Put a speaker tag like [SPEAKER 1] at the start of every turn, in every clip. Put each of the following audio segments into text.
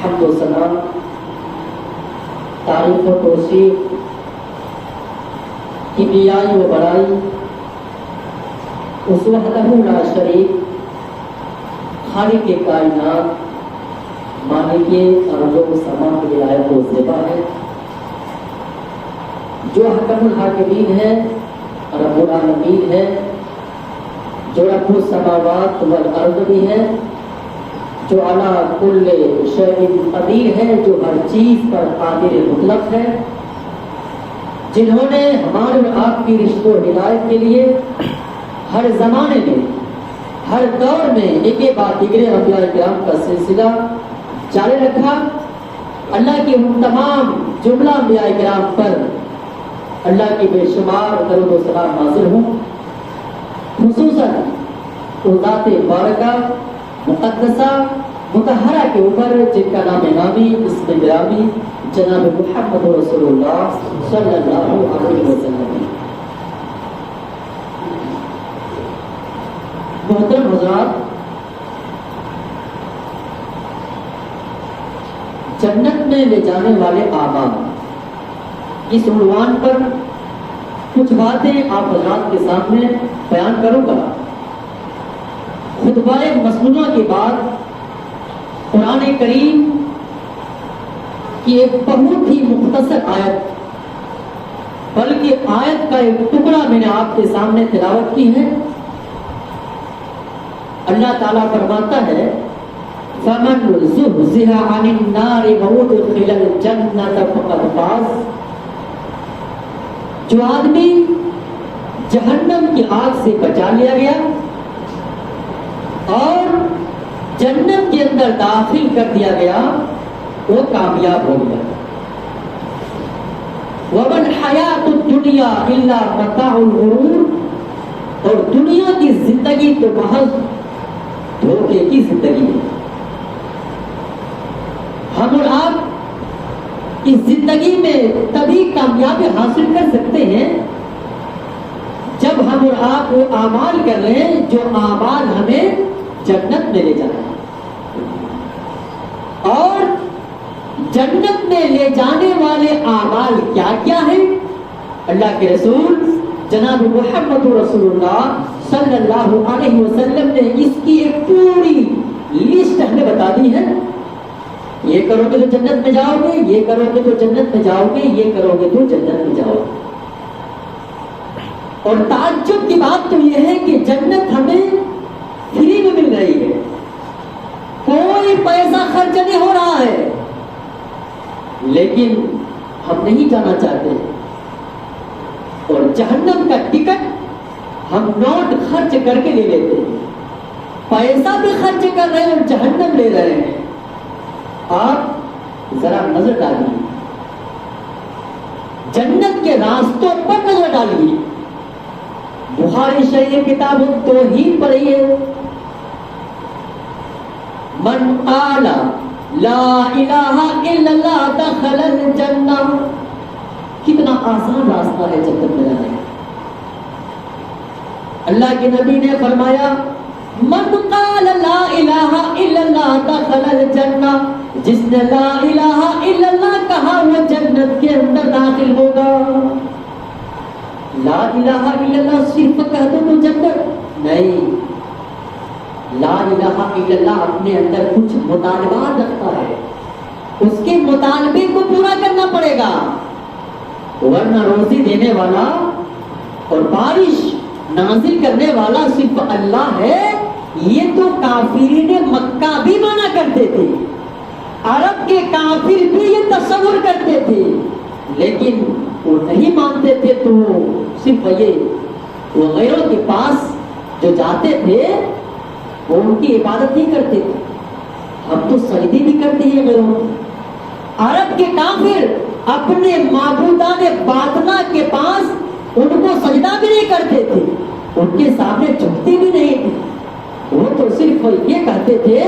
[SPEAKER 1] حمد و ثنا، تعریف و توصیف، کبریائی و بڑائی اس وحدہ لا شریک خالق کائنات مالک ارض و سما کے لائق و زیبا ہے، جو حکم الحاکمین ہے، رب العالمین ہے، جو رب السماوات والارض بھی ہے، جو علی کل شیء قدیر ہے، جو ہر چیز پر قادر مطلق ہے، جنہوں نے ہمارے اور آپ کی رشت و ہدایت کے لیے ہر زمانے میں، ہر دور میں ایک بعد دیگر انبیاء کرام کا سلسلہ جاری رکھا۔ اللہ کی ان تمام جملہ انبیاء کرام پر اللہ کی بے شمار درود و سلام نازل ہوں، خصوصاً ان ذات بارکہ مقدسہ مطہرہ کے اوپر جن کا نام نامی اسم گرامی جناب محمد رسول اللہ صلی اللہ علیہ وسلم۔ محترم حضرات، جنت میں لے جانے والے اعمال، اس عنوان پر کچھ باتیں آپ حضرات کے سامنے بیان کروں گا۔ خطبہ مسنونہ کے بعد قرآن کریم کی ایک بہت ہی مختصر آیت، بلکہ آیت کا ایک ٹکڑا میں نے آپ کے سامنے تلاوت کی ہے۔ اللہ تعالیٰ فرماتا ہے فَمَنْ زُحْزِحَ عَنِ النَّارِ وَأُدْخِلَ الْجَنَّةَ فَقَدْ فَازَ، جو آدمی جہنم کی آگ سے بچا لیا گیا اور جنت کے اندر داخل کر دیا گیا، وہ کامیاب ہو گیا۔ وَمَا الْحَيَاةُ الدُّنْيَا إِلَّا مَتَاعُ الْغُرُورِ، اور دنیا کی زندگی تو محض دھوکے کی زندگی ہے۔ ہم اور آپ اس زندگی میں تبھی کامیابی حاصل کر سکتے ہیں جب ہم اور آپ وہ اعمال کر رہے ہیں جو اعمال ہمیں جنت میں لے جانا ہے۔ اور جنت میں لے جانے والے اعمال کیا کیا ہیں؟ اللہ کے رسول جناب محمد رسول اللہ صلی اللہ علیہ وسلم نے اس کی ایک پوری لسٹ ہمیں بتا دی ہے۔ یہ کرو گے تو جنت میں جاؤ گے، یہ کرو گے تو جنت میں جاؤ گے، یہ کرو گے تو جنت میں جاؤ گے۔ اور تعجب کی بات تو یہ ہے کہ جنت ہمیں فری میں مل رہی ہے، کوئی پیسہ خرچ نہیں ہو رہا ہے، لیکن ہم نہیں جانا چاہتے۔ اور جہنم کا ٹکٹ ہم نوٹ خرچ کر کے لے لیتے ہیں، پیسہ بھی خرچ کر رہے ہیں اور جہنم لے رہے ہیں۔ آپ ذرا نظر ڈالیے، جنت کے راستوں پر نظر ڈالیے۔ بخاری شریف کتاب التوحید پڑھیے، من قال لا الہ الا اللہ دخل الجنہ، کتنا آسان راستہ ہے جنت میں جانے کا۔ اللہ کے نبی نے فرمایا من قال لا الہ الا اللہ دخل الجنہ، جس نے لا الہ الا اللہ کہا وہ جنت کے اندر داخل ہوگا۔ لا الہ الا اللہ صرف کہہ دو تو جنت نہیں، لا الہ الا اللہ اپنے اندر کچھ مطالبات رکھتا ہے، اس کے مطالبے کو پورا کرنا پڑے گا، ورنہ روزی دینے والا اور بارش نازل کرنے والا صرف اللہ ہے، یہ تو کافرین مکہ بھی مانا کرتے تھے، عرب کے کافر بھی یہ تصور کرتے تھے، لیکن وہ نہیں مانتے تھے تو صرف یہ وہ غیروں کے پاس جو جاتے تھے وہ ان کی عبادت نہیں کرتے تھے۔ ہم تو سجدے بھی کرتے ہیں غیروں کو۔ عرب کے کافر اپنے معبودان باطنہ کے پاس ان کو سجدہ بھی نہیں کرتے تھے، ان کے سامنے جھکتے بھی نہیں تھے، وہ تو صرف یہ کہتے تھے،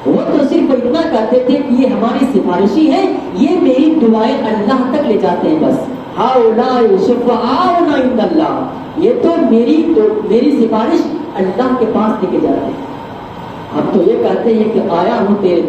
[SPEAKER 1] وہ تو صرف اتنا کہتے تھے کہ یہ ہماری سفارشی ہے، یہ میری دعائیں اللہ تک لے جاتے ہیں، بس ہؤلاء شفعاؤنا عند اللہ، یہ تو میری سفارش اللہ کے پاس لے کے جاتے ہیں۔ ہم تو یہ کہتے ہیں کہ آیا ہوں تیرے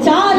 [SPEAKER 1] 4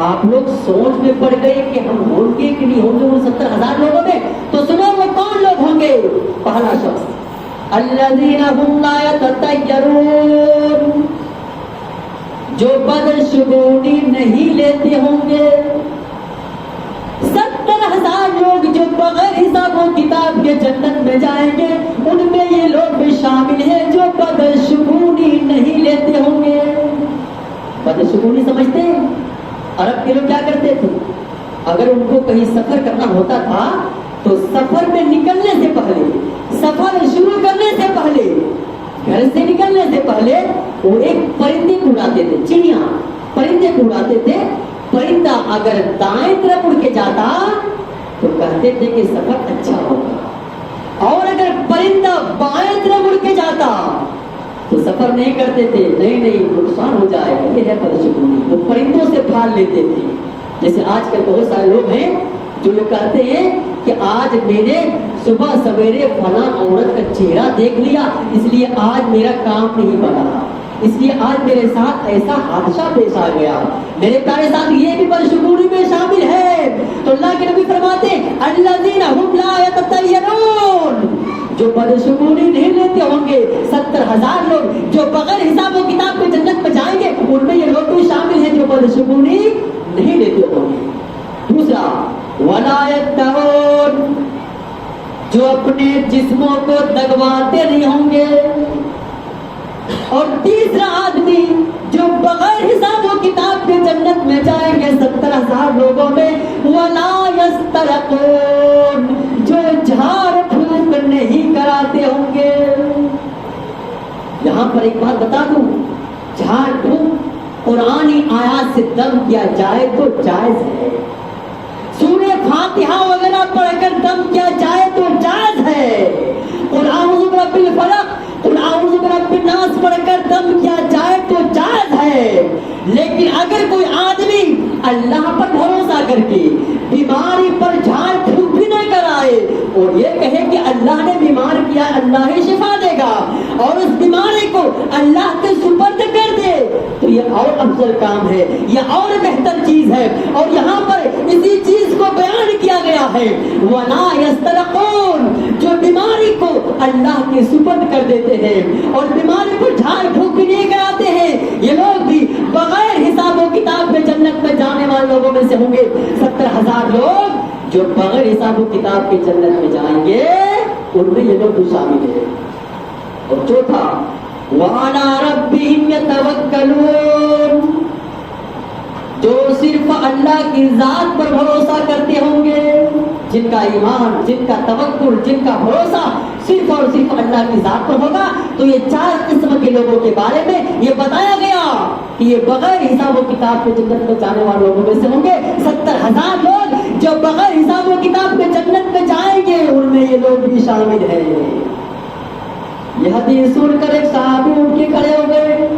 [SPEAKER 1] آپ لوگ سوچ میں پڑ گئے کہ ہم ہوں گے کہ نہیں ہوں گے ان 70,000 لوگوں میں؟ تو سنو وہ کون لوگ ہوں گے؟ پہلا شخص الذین هم لا یتطیرون، جو بدشگونی نہیں لیتے ہوں گے۔ 70,000 لوگ جو بغیر حساب و کتاب کے جنت میں جائیں گے، ان میں یہ لوگ بھی شامل ہیں جو بدشگونی نہیں لیتے ہوں گے۔ بدشگونی سمجھتے ہیں؟ عرب کے لوگ کیا کرتے تھے؟ اگر ان کو کہیں سفر کرنا ہوتا تھا تو سفر میں نکلنے سے پہلے، سفر شروع کرنے سے پہلے، گھر سے نکلنے سے پہلے وہ ایک پرندے کو اڑاتے تھے، چڑیاں پرندے کو اڑاتے تھے۔ پرندہ اگر دائیں طرف اڑ کے جاتا تو کہتے تھے کہ سفر اچھا ہوگا، اور اگر پرندہ بائیں طرف اڑ کے جاتا تو سفر نہیں کرتے تھے، نہیں نقصان ہو جائے گا، یہ ہے بدشگونی۔ وہ پرندوں سے پھال لیتے تھے۔ جیسے آج کل بہت سارے لوگ ہیں جو یہ کہتے ہیں کہ آج میں نے صبح سویرے فلاں عورت کا چہرہ دیکھ لیا، اس لیے آج میرا کام نہیں بنا، اس لیے آج میرے ساتھ ایسا حادثہ پیش آ گیا۔ میرے پیارے ساتھ یہ بھی بدشگونی میں شامل ہے۔ تو اللہ کے نبی فرماتے ہیں الذین هم لا یتطیرون، جو بدشگونی نہیں لیتے ہوں گے۔ 70,000 لوگ جو بغیر حساب و کتاب کے جنت میں جائیں گے، ان میں یہ لوگ بھی شامل ہیں جو بدشگونی نہیں لیتے ہوں گے۔ دوسرا ولا یکتوون، جو اپنے جسموں کو دگواتے نہیں ہوں گے۔ اور تیسرا آدمی جو بغیر حساب و کتاب کے جنت میں جائیں گے 70,000 لوگوں میں، ولا یسترقون، جو جھاڑ پھونک نہیں کراتے ہوں گے۔ یہاں پر ایک بات بتا دوں، جھاڑ پھونک قرآنی آیات سے دم کیا جائے تو جائز ہے، سورہ فاتحہ وغیرہ پڑھ کر دم کیا جائے تو جائز ہے، قل اعوذ برب الفلق، قل اعوذ برب الناس پڑھ کر دم کیا جائے تو جائز ہے۔ لیکن اگر کوئی آدمی اللہ پر بھروسہ کر کے بیماری پر جھاڑ پھونک بھی نہ کرائے اور یہ کہے کہ اللہ نے بیمار کیا، اللہ ہی شفا دے گا، اور اس بیماری کو اللہ کے سپرد کر دے، تو یہ اور افضل کام ہے، یہ اور بہتر چیز ہے۔ اور یہاں پر اسی چیز کو بیان کیا گیا ہے وَلَا يَسْتَرْقُونَ، جو بیماری کو اللہ کے سپرد کر دیتے ہیں اور بیماری کو جھاڑ پھونک بھی نہیں کراتے ہیں، یہ لوگ بھی بغیر حساب و کتاب میں جنت میں جانے والے لوگوں میں سے ہوں گے۔ 70,000 لوگ جو بغیر حساب و کتاب کے جنت میں جائیں گے، ان میں یہ لوگ بھی شامل ہیں۔ اور چوتھا وَعَلَىٰ رَبِّهِمْ يَتَوَكَّلُونَ، جو صرف اللہ کی ذات پر بھروسہ کرتے ہوں گے، جن کا ایمان، جن کا توکل، جن کا بھروسہ صرف اور صرف اللہ کی ذات پر ہوگا۔ تو یہ 4 قسم کے لوگوں کے بارے میں یہ بتایا گیا کہ یہ بغیر حساب و کتاب کے جنت میں جانے والے لوگوں میں سے ہوں گے۔ 70,000 لوگ جو بغیر حساب و کتاب کے جنت میں جائیں گے، ان میں یہ لوگ بھی شامل ہیں۔ یہ حدیث سن کر ایک صحابی اٹھ کے کھڑے ہو گئے،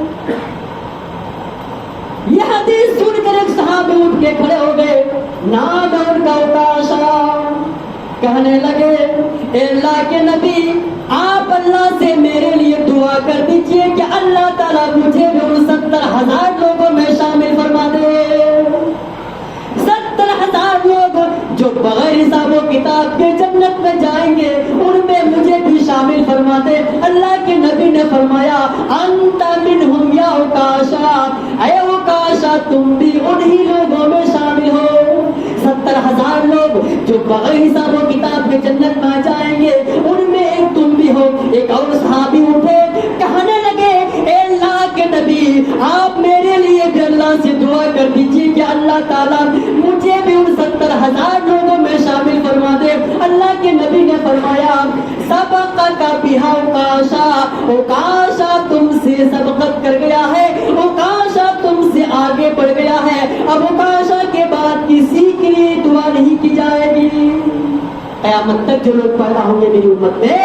[SPEAKER 1] یہ حدیث سن کر ایک صحابی اٹھ کے کھڑے ہو گئے، نام ان کا عکاشہ، کہنے لگے اے اللہ کے نبی، آپ اللہ سے میرے لیے دعا کر دیجئے کہ اللہ تعالیٰ مجھے بھی ان 70,000 لوگوں میں شامل فرما دے۔ 70,000 لوگ جو بغیر حساب و کتاب کے جنت میں جائیں گے، ان میں مجھے بھی شامل فرما دے۔ اللہ کے نبی نے فرمایا انت منہم یا عکاشہ، اے عکاشہ تم بھی انہی لوگوں میں شامل ہو۔ 70,000 لوگ جو بغیر حساب و کتاب کے جنت میں جائیں گے، ان میں ایک تم بھی ہو۔ ایک اور صحابی اٹھے، کہنے لگے اے اللہ کے نبی، آپ میرے لیے بھی اللہ سے دعا کر دیجیے کہ اللہ تعالیٰ مجھے بھی ان 70,000 لوگوں میں شامل فرما دے۔ اللہ کے نبی نے فرمایا سبقک بہا عکاشہ، عکاشہ تم سے سبقت کر گیا ہے، عکاشہ تم سے آگے بڑھ گیا ہے، اب عکاشہ کے بعد کسی کے لیے دعا نہیں کی جائے گی۔ قیامت تک جو لوگ پیدا ہوں گے میری امت میں،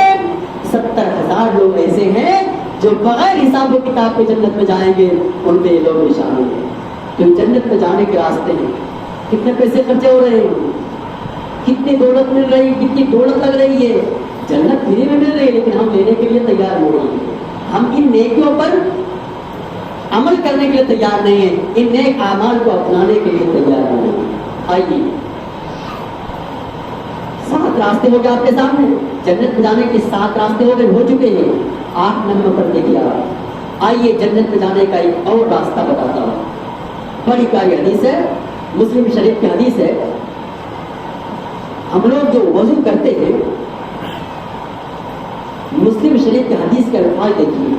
[SPEAKER 1] 70,000 لوگ ایسے ہیں جو بغیر حساب و کتاب کے جنت میں جائیں گے، ان میں یہ لوگ بھی شامل ہیں۔ تو جنت میں جانے کے راستے ہیں، کتنے پیسے خرچے ہو رہے ہیں، کتنی دولت مل رہی، کتنی دولت لگ رہی ہے، جنت فری میں مل رہی ہے، لیکن ہم لینے کے لیے تیار ہو رہے ہیں۔ ہم ان نیکیوں پر عمل کرنے کے لیے تیار نہیں ہے، ان نیک اعمال کو اپنانے کے لیے تیار نہیں ہے۔ آئیے 7 راستے ہو گئے آپ کے سامنے، جنت میں جانے کے 7 راستے ہو چکے ہیں۔ 8 نمبر پر دیکھیے آپ، آئیے جنت میں جانے کا ایک اور راستہ بتاتا ہوں۔ بڑی پیاری حدیث ہے، مسلم شریف کی حدیث ہے۔ ہم لوگ جو وضو کرتے ہیں، مسلم شریف کی حدیث کے الفاظ دیکھیے،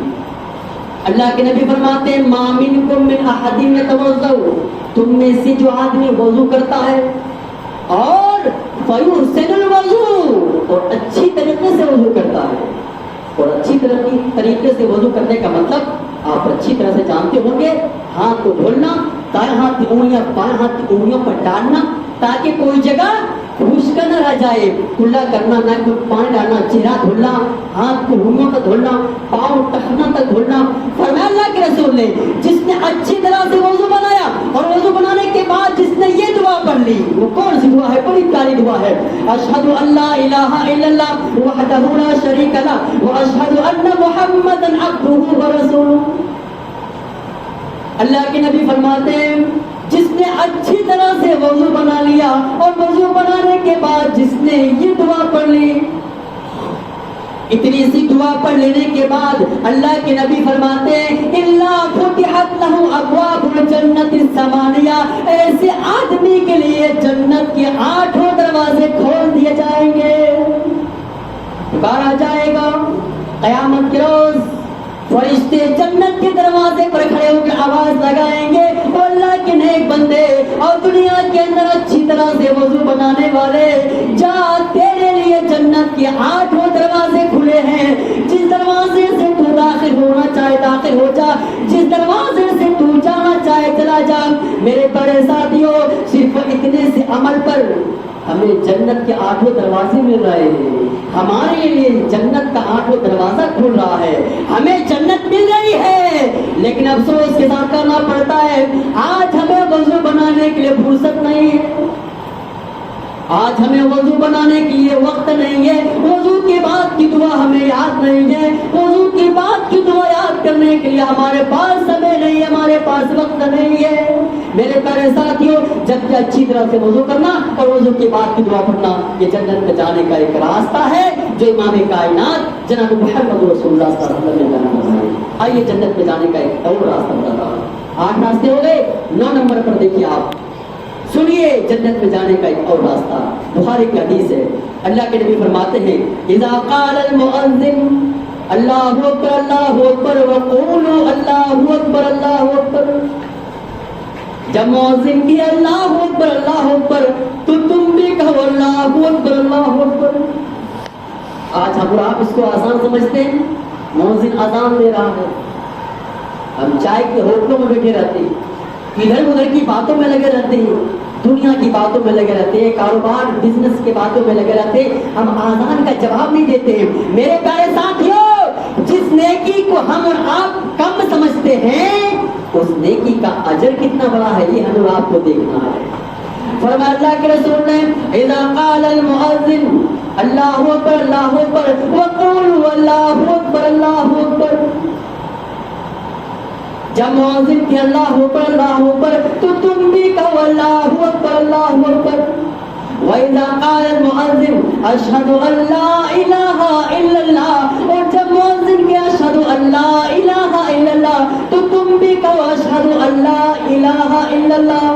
[SPEAKER 1] اللہ کے نبی فرماتے ہیں ما منکم من احد یتوضا، تم میں سے جو آدمی وضو کرتا ہے اور فیحسن الوضو، اور اچھی طریقے سے وضو کرتا ہے، اور اچھی طریقے سے وضو کرنے کا مطلب آپ اچھی طرح سے جانتے ہوں گے، ہاتھ کو دھولنا، دائیں ہاتھ کی انگلیاں بائیں ہاتھ کی انگلیوں پر ڈالنا تاکہ کوئی جگہ خشک نہ رہ جائے، کھلا کرنا، نہ کوئی پانی ڈالنا، چہرہ دھلنا، ہاتھ کو انگلیوں کا دھلنا، پاؤں ٹخنا تک دھلنا۔ فرمایا اللہ کے رسول نے جس نے اچھی طرح سے وضو بنایا اور وضو بنانے کے بعد جس نے یہ دعا پڑھ لی، وہ کون سی دعا ہے؟ بڑی پیاری دعا ہے، اشہد ان لا الہ الا اللہ وحدہ لا شریک لہ واشہد ان محمدا عبدہ ورسولہ۔ اللہ کے نبی فرماتے ہیں جس نے اچھی طرح سے وضو بنا لیا اور وضو بنانے کے بعد جس نے یہ دعا پڑھ لی، اتنی سی دعا پڑھ لینے کے بعد اللہ کے نبی فرماتے ہیں الا فتحت لہ ابواب الجنت الثمانیہ، ایسے آدمی کے لیے جنت کے 8 دروازے کھول دیے جائیں گے۔ پکارا جائے گا قیامت کے روز، فرشتے جنت کے دروازے پر کھڑے ہو کے آواز لگائیں گے اور اللہ کے نیک بندے اور دنیا کے اندر اچھی طرح سے وضو بنانے والے، جا تیرے لیے جنت کے 8 دروازے کھلے ہیں، جس دروازے سے تو داخل ہونا چاہے داخل ہو جا، جس دروازے سے تو جانا چاہے چلا جا۔ میرے بڑے ساتھیوں، صرف اتنے سے عمل پر ہمیں جنت کے 8 دروازے مل رہے ہیں، ہمارے لیے جنت کا 8 دروازہ کھل رہا ہے، ہمیں جنت مل رہی ہے، لیکن افسوس کے ساتھ کرنا پڑتا ہے آج ہمیں وضو بنانے کے لیے فرصت نہیں ہے، آج ہمیں وضو بنانے کے لیے وقت نہیں ہے، وضو کے بعد کی دعا ہمیں یاد نہیں ہے، وضو کے بعد کی دعا یاد کرنے کے لیے ہمارے پاس سمے نہیں ہے، ہمارے پاس وقت نہیں ہے۔ میرے پیارے ساتھیوں، جب کہ اچھی طرح سے وضو کرنا اور وضو کے بعد کی دعا پڑھنا یہ جنت میں جانے کا ایک راستہ ہے جو امام کائنات جناب محمد رسول اللہ صلی اللہ علیہ وسلم نے بیان کیا۔ آئیے جنت میں جانے کا ایک اور راستہ بتاتا ہوں۔ 8 راستے ہو گئے، 9 نمبر پر دیکھیے آپ، سنیے جنت میں جانے کا ایک اور راستہ، بخاری کی حدیث ہے، اللہ کے نبی فرماتے ہیں اذا قال المؤذن اللہ اکبر اللہ اکبر وقولوا اللہ اکبر اللہ اکبر، جب مؤذن کی اللہ اکبر تو تم بھی کہو اللہ اکبر اللہ اکبر۔ آج ہم آپ اس کو آسان سمجھتے ہیں، مؤذن اذان دے رہا ہے، ہم چائے کے ہوٹلوں میں بیٹھے رہتے ہیں، ادھر ادھر کی باتوں میں لگے رہتے ہیں، دنیا کی باتوں میں لگے رہتے ہیں، کاروبار بزنس کے باتوں میں لگے رہتے ہیں، ہم آذان کا جواب نہیں دیتے ہیں۔ میرے پیارے ساتھیوں، جس نیکی کو ہم اور آپ کم سمجھتے ہیں اس نیکی کا اجر کتنا بڑا ہے یہ ہمیں آپ کو دیکھنا ہے۔ فرمایا اللہ کے رسول نے اذا قال المؤذن اللہ اکبر وقولوا اللہ اکبر، جب مؤذن کی اللہ اکبر تو تم بھی کہو اللہ اکبر۔ وَإِذَا قَالَ الْمُؤَذِّنُ أَشْهَدُ أَن لَّا إِلَٰهَ إِلَّا اللَّهُ، اور جب مؤذن کے أشهد أن لا إله إلا الله تو تم بھی کہو أشهد أن لا إله إلا الله،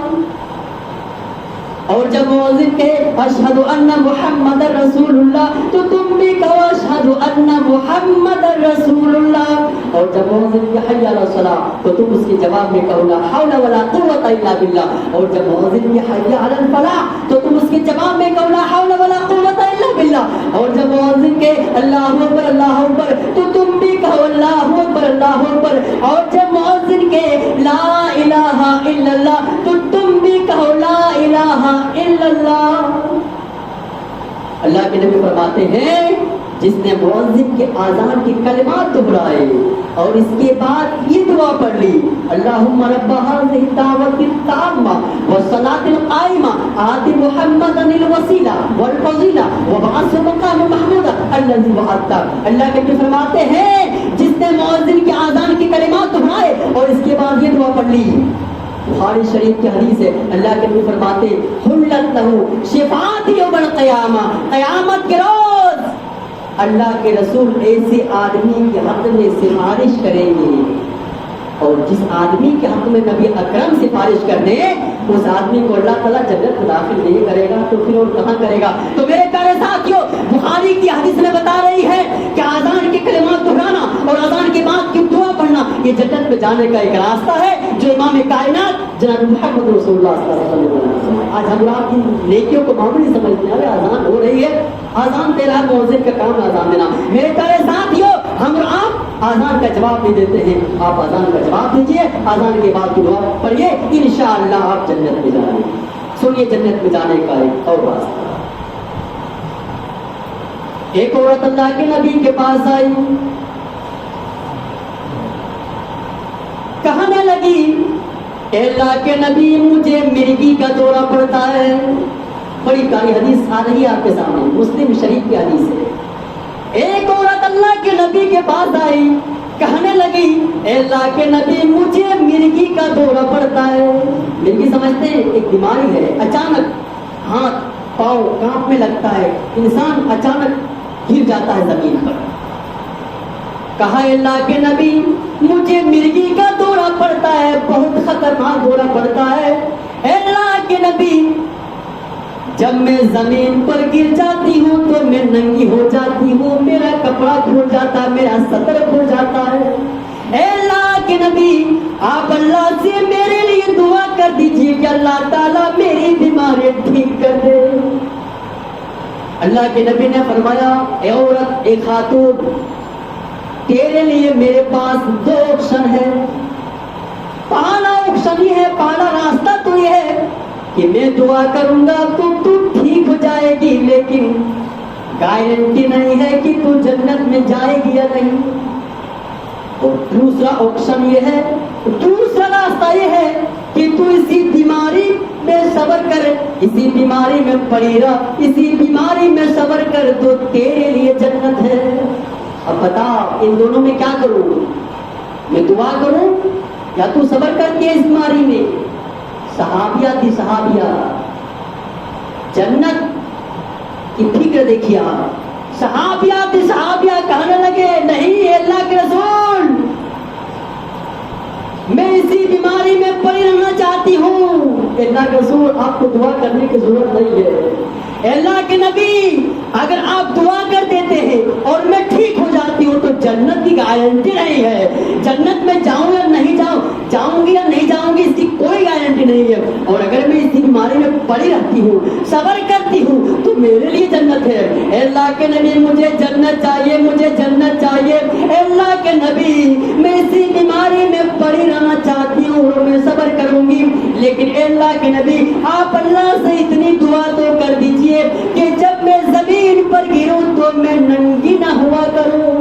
[SPEAKER 1] اور جب مؤذن کے اشہد ان محمد رسول اللہ تو تم بھی کہو اشہد ان محمد رسول اللہ، اور جب مؤذن کے حی علی الصلاۃ تو تم اس کے جواب میں کہو لا حول ولا قوت الا باللہ، اور جب مؤذن کے حی علی الفلاح تو تم اس کے جواب میں کہو لا حول ولا قوت الا باللہ، اور جب مؤذن کے اللہ اکبر تو تم بھی کہو اللہ اکبر، اور جب مؤذن کے لا الہ الا اللہ تو تم بھی کہو لا الہ الا اللہ۔ اللہ کے نبی فرماتے ہیں جس نے مؤذن کے آذان کے کلمات دہرائے اور اس کے بعد یہ دعا پڑھ لی، اللہم رب هذه الدعوة التامة والصلاة القائمة آت محمدا الوسیلہ والفضیلہ وابعثه مقاما محمودا الذی وعدتہ۔ اللہ کے نبی فرماتے ہیں جس نے مؤذن کے آذان کے کلمات دہرائے اور اس کے بعد یہ دعا پڑھ لی، بخاری شریف کی حدیث ہے، اللہ کے نبی فرماتے حلت لہ شفاعت یوم القیامہ، قیامت کے روز اللہ کے رسول ایسے آدمی کے حق میں سفارش کریں گے، اور جس آدمی کے حق میں نبی اکرم سفارش کر دے اس آدمی کو اللہ تعالیٰ جنت میں داخل نہیں کرے گا تو پھر اور کہاں کرے گا؟ تو میرے پیارے ساتھیوں، بخاری کی حدیث میں بتا رہی ہے کہ آذان کے کلمات دہرانا اور آذان کے بعد کی دعا پڑھنا یہ جنت میں جانے کا ایک راستہ ہے جو امام کائنات جناب محمد رسول اللہ صلی اللہ علیہ وسلم نے۔ آج ہم آپ کی نیکیوں کو معمولی سمجھتے ہیں، آذان ہو رہی ہے، آذان تیرا مؤذن کا کام ہے آذان دینا۔ میرے پیارے ساتھیوں، ہم آپ آذان کا جواب نہیں دیتے ہیں، آپ آذان کا جواب دیجئے، آذان کے بعد کی دعا پڑھیے، انشاءاللہ آپ جنت میں جائیں گے۔ سنیے جنت میں جانے کا ایک اور راستہ۔ ایک عورت اللہ کے نبی کے پاس آئی، کہنے لگی اے اللہ کے نبی مجھے مرگی کا دورہ پڑتا ہے۔ بڑی پیاری حدیث آ رہی ہے آپ کے سامنے، مسلم شریف کی حدیث ہے۔ ایک عورت اللہ کے نبی کے پاس آئی، کہنے لگی اے اللہ کے نبی مجھے مرگی کا دورہ پڑتا ہے۔ مرگی سمجھتے ہیں ایک بیماری ہے، اچانک ہاتھ پاؤں کانپنے لگتا ہے، انسان اچانک گر جاتا ہے زمین پر۔ کہا اے اللہ کے نبی مجھے مرگی کا دورہ پڑتا ہے، بہت خطرناک دورہ پڑتا ہے۔ اے اللہ کے نبی جب میں زمین پر گر جاتی ہوں تو میں ننگی ہو جاتی ہوں، میرا کپڑا کھل جاتا ہے، میرا سطر کھل جاتا ہے۔ اے اللہ کے نبی آپ اللہ سے میرے لیے دعا کر دیجیے کہ اللہ تعالیٰ میری بیماری ٹھیک کر دے۔ اللہ کے نبی نے فرمایا اے عورت، اے خاتون، تیرے لیے میرے پاس دو آپشن ہے۔ پہلا آپشن یہ ہے، پہلا راستہ تو یہ ہے کہ میں دعا کروں گا تو ٹھیک ہو جائے گی، لیکن گارنٹی نہیں ہے کہ تو جنت میں جائے گی یا نہیں۔ اور دوسرا آپشن یہ ہے، دوسرا راستہ یہ ہے کہ تو اسی بیماری میں صبر کر، اسی بیماری میں پڑی رہ، اسی بیماری میں صبر کر تو تیرے لیے جنت ہے۔ اب بتا ان دونوں میں کیا کروں؟ میں دعا کروں یا تو صبر کر کے اس بیماری میں؟ صحابیہ تھی، صحابیہ جنت کی فکر دیکھیے آپ، صحابیہ تھی، صحابیہ کہنے لگے نہیں اے اللہ کے رسول میں اسی بیماری میں پڑی رہنا چاہتی ہوں۔ اللہ کے رسول آپ کو دعا کرنے کی ضرورت نہیں ہے۔ اللہ کے نبی اگر آپ دعا کر دیتے ہیں اور میں ٹھیک ہو جاتی ہوں تو جنت کی گارنٹی نہیں ہے، جنت میں جاؤں یا نہیں جاؤں، جاؤں گی یا نہیں جاؤں گی اس کی کوئی گارنٹی نہیں ہے۔ اور اگر میں اسی بیماری میں پڑی رہتی ہوں، صبر کرتی ہوں تو میرے لیے جنت ہے۔ اے اللہ کے نبی مجھے جنت چاہیے، مجھے جنت چاہیے۔ اے اللہ کے نبی میں اسی بیماری میں پڑی رہنا چاہتی ہوں اور میں صبر کروں گی، لیکن اے اللہ کے نبی آپ اللہ سے اتنی دعا تو کر دیجئے کہ جب میں زمین پر گروں تو میں ننگی نہ ہوا کروں،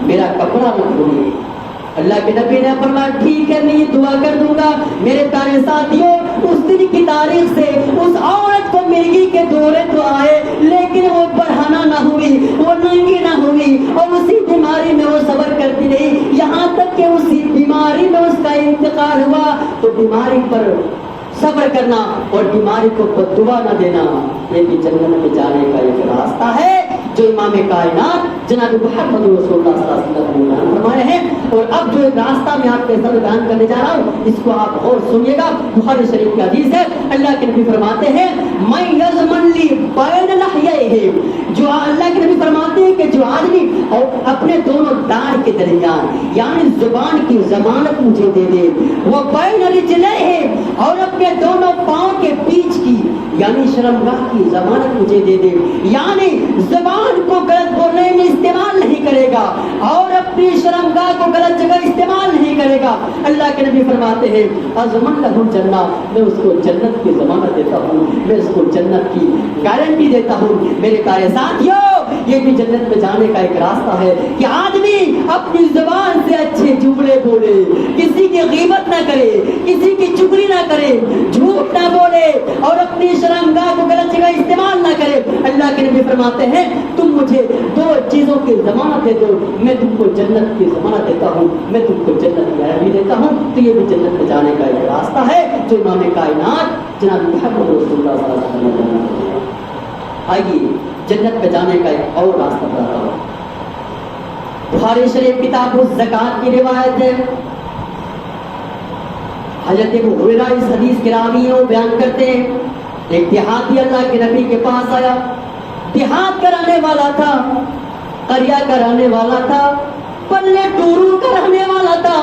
[SPEAKER 1] میرا کپڑا نہ کھلے۔ اللہ کے نبی نے فرمایا ٹھیک ہے میں یہ دعا کر دوں گا۔ میرے پیارے ساتھیوں، اس دن کی تاریخ سے اس عورت کو مرگی کے دورے تو آئے لیکن وہ برہنہ نہ ہوئی، وہ ننگی نہ ہوئی اور اسی بیماری میں وہ صبر کرتی رہی، یہاں تک کہ اسی بیماری میں اس کا انتقال ہوا۔ تو بیماری پر صبر کرنا اور بیماری کو بددعا نہ دینا، یہ بھی جنت میں جانے کا ایک راستہ ہے جو امام کائنات جناب محمد رسول اللہ صلی اللہ علیہ وسلم نے فرمائے ہیں۔ اور اب جو ایک راستہ میں آپ کے سامنے بیان کرنے جا رہا ہوں اس کو آپ اور سنیے گا، بخاری شریف کی حدیث ہے۔ اللہ کے نبی فرماتے ہیں میں یضمن لی بین لحییہ، جو اللہ کے نبی فرماتے ہیں کہ جو آدمی اور اپنے دونوں دانت کے درمیان یعنی زبان کی ضمانت مجھے دے دے، وہ بین رجلیہ اور اپنے دونوں پاؤں کے بیچ کی یعنی شرمگاہ کی ضمانت مجھے دے دے، یعنی زبان کو غلط بولنے میں استعمال نہیں کرے گا اور اپنی شرمگاہ کو غلط جگہ استعمال نہیں کرے گا، اللہ کے نبی فرماتے ہیں اضمن لہ الجنہ، میں اس کو جنت کی ضمانت دیتا ہوں، میں اس کو جنت کی گارنٹی دیتا ہوں۔ میرے پیارے ساتھیوں، یہ بھی جنت میں جانے کا ایک راستہ ہے کہ آدمی اپنی زبان سے اچھے جملے بولے، کسی کی غیبت نہ کرے، کسی کی چگلی نہ کرے، جھوٹ نہ بولے اور اپنی شرمگاہ کو غلط جگہ استعمال نہ کرے۔ اللہ کے نبی فرماتے ہیں تم مجھے دو چیزوں کی ضمانت دے دو، میں تم کو جنت کی ضمانت دیتا ہوں، میں تم کو جنت کی عربی دیتا ہوں۔ تو یہ بھی جنت میں جانے کا ایک راستہ ہے جو امام کائنات جناب محمد رسول اللہ صلی اللہ علیہ وسلم نے۔ آئیے جنت میں جانے کا ایک اور راستہ بتاتا ہوں۔ بخاری شریف کتاب الزکات کی روایت ہے، حضرت ابو ہریرہ اس حدیث کے راوی اور بیان کرتے ہیں، ایک دیہاتی اللہ کے نبی کے پاس آیا، دیہات کا رہنے والا تھا، قریہ کا رہنے والا تھا، پلے ٹورو کا رہنے والا تھا۔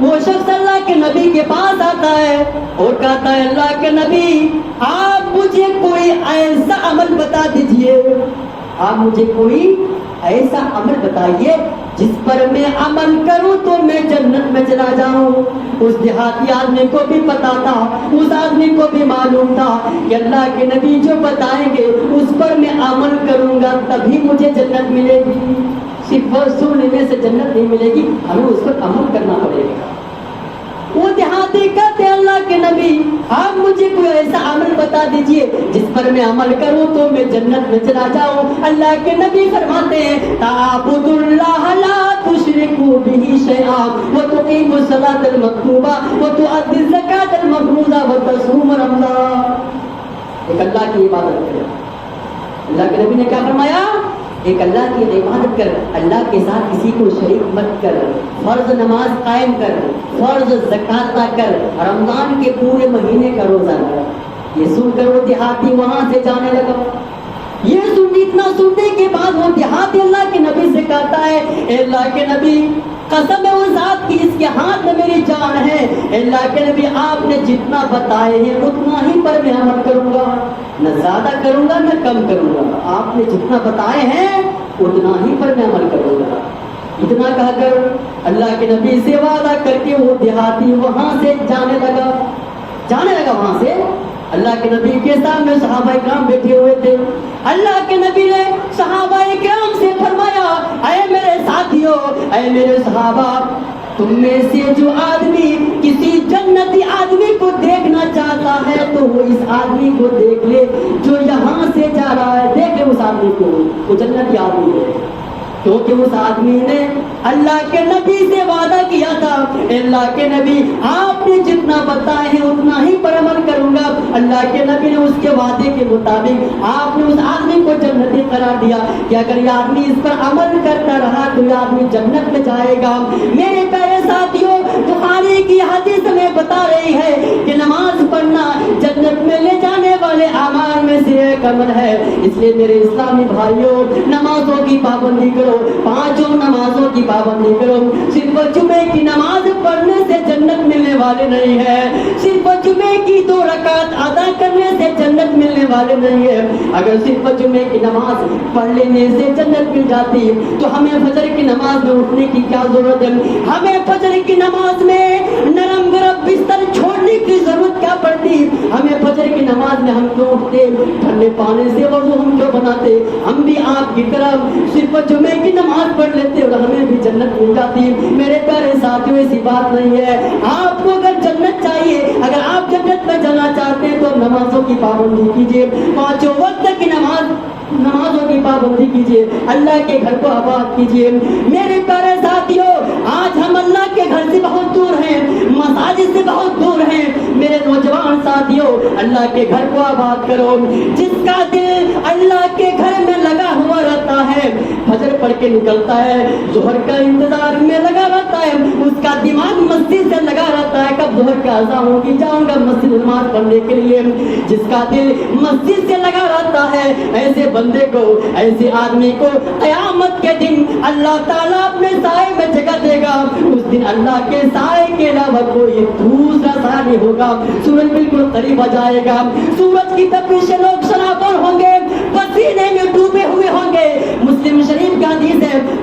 [SPEAKER 1] وہ شخص اللہ کے نبی کے پاس آتا ہے اور کہتا ہے اللہ کے نبی آپ مجھے کوئی ایسا عمل بتا دیجئے، آپ مجھے کوئی ایسا عمل بتائیے جس پر میں عمل کروں تو میں جنت میں چلا جاؤں۔ اس دیہاتی آدمی کو بھی پتا تھا، اس آدمی کو بھی معلوم تھا کہ اللہ کے نبی جو بتائیں گے اس پر میں عمل کروں گا تبھی مجھے جنت ملے گی، صرف سننے میں سے جنت نہیں ملے گی، ہمیں اس پر عمل کرنا پڑے گا۔ وہ دیہاتی کہتے اللہ کے نبی آپ مجھے کوئی ایسا عمل بتا دیجئے جس پر میں عمل کروں تو میں جنت میں چلا جاؤں۔ اللہ کے نبی فرماتے ہیں تعبد اللہ لا تشرکوا به شیئا وتقیم الصلاۃ المکتوبہ وتؤدی الزکاۃ المفروضہ وتصوم رمضان۔ ایک اللہ کی عبادت کرے۔ اللہ کے نبی نے کیا فرمایا؟ ایک اللہ کی عبادت کر، اللہ کے ساتھ کسی کو شریک مت کر، فرض نماز قائم کر، فرض زکات ادا کر، رمضان کے پورے مہینے کا روزہ رکھ۔ یہ سن کر وہ دیہاتی وہاں سے جانے لگا۔ یہ اتنا سننے کے بعد وہ دیہاتی اللہ کے نبی سے کہتا ہے اے اللہ کے نبی قسم ہے اس ذات کی جس کے ہاتھ میں میری جان ہے، اللہ کے نبی آپ نے جتنا بتائے ہیں اتنا ہی پر میں عمل کروں گا، نہ زیادہ کروں گا نہ کم کروں گا، آپ نے جتنا بتائے ہیں اتنا ہی پر میں عمل کروں گا۔ اتنا کہا کر اللہ کے نبی سے وعدہ کر کے وہ دیہاتی وہاں سے جانے لگا وہاں سے۔ اللہ کے نبی کے سامنے صحابہ کرام بیٹھے ہوئے تھے۔ اللہ کے نبی نے صحابہ کرام سے فرمایا اے میرے ساتھیوں، اے میرے صحابہ، تم میں سے جو آدمی کسی جنتی آدمی کو دیکھنا چاہتا ہے تو وہ اس آدمی کو دیکھ لے جو یہاں سے جا رہا ہے، دیکھ لے اس آدمی کو، وہ جنتی آدمی ہے، کیونکہ اس آدمی نے اللہ کے نبی سے وعدہ کیا تھا اللہ کے نبی آپ نے جتنا بتائے ہیں اتنا ہی پر عمل کروں گا۔ اللہ کے نبی نے اس کے وعدے کے مطابق آپ نے اس آدمی کو جنتی قرار دیا کہ اگر یہ آدمی اس پر عمل کرتا رہا تو یہ آدمی جنت میں جائے گا۔ میرے پیارے ساتھیوں، بخاری کی حدیث میں بتا رہی ہے کہ نماز پڑھنا جنت میں لے جانے والے اعمال میں سے ایک عمل ہے، اس لیے میرے اسلامی بھائیوں نمازوں کی پابندی کرو، پانچوں نمازوں کی پابندی کرو۔ صرف جمعے کی نماز پڑھنے سے جنت ملنے والے نہیں ہے، صرف جمعے کی 2 رکعت ادا کرنے سے جنت ملنے والے نہیں ہے۔ اگر صرف جمعے کی نماز پڑھ لینے سے جنت مل جاتی تو ہمیں فجر کی نماز میں اٹھنے کی کیا ضرورت ہے؟ ہمیں فجر کی نماز میں نرم گرم بستر چھوڑنے کی ضرورت کیا پڑتی؟ ہمیں فجر کی نماز میں ہم کیوں اٹھتے؟ ٹھنڈے پانی سے وضو ہم کیوں بناتے؟ ہم بھی آپ کی طرح صرف جمعے کی نماز پڑھ لیتے اور ہمیں بھی جنت مل جاتی۔ میرے پیارے ساتھیوں ایسی بات نہیں ہے۔ آپ کو اگر جنت چاہیے، اگر آپ جنت میں جانا چاہتے ہیں تو نمازوں کی پابندی کیجیے، 5 وقت کی نمازوں کی پابندی کیجیے، اللہ کے گھر کو آباد کیجیے۔ میرے پیارے ساتھیوں آج ہم اللہ کے گھر سے بہت دور ہیں، مساجد سے بہت دور ہیں۔ میرے نوجوان ساتھیوں اللہ کے گھر کو آباد کرو۔ جس کا دل اللہ کے گھر میں لگا ہوا رہتا ہے، فجر پڑھ کے نکلتا ہے، ظہر کا انتظار میں لگا رہتا ہے، اس کا دماغ مسجد سے لگا رہتا ہے کب ظہر کا اذان ہوگی جاؤں گا مسجد نماز پڑھنے کے لیے۔ جس کا دل مسجد سے لگا رہتا ہے ایسے بندے کو، ایسے آدمی کو قیامت کے دن اللہ تعالیٰ اپنے سائے میں جگہ دے گا۔ اس دن اللہ کے سائے کے علاوہ کوئی دوسرا سایہ نہیں ہوگا، سورج بالکل قریب آ جائے گا، سورج کی تپش سے لوگ شرابور ہوں گے، پسینے میں ڈوبے ہوئے ہوں گے۔ مسلم شریف کا حدیث ہے،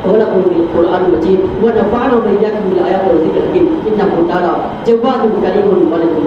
[SPEAKER 1] ولكم بالقرآن المجيد ونفعنا وإياكم بالآيات والذكر الحكيم إنه تعالى جواد كريم ولكم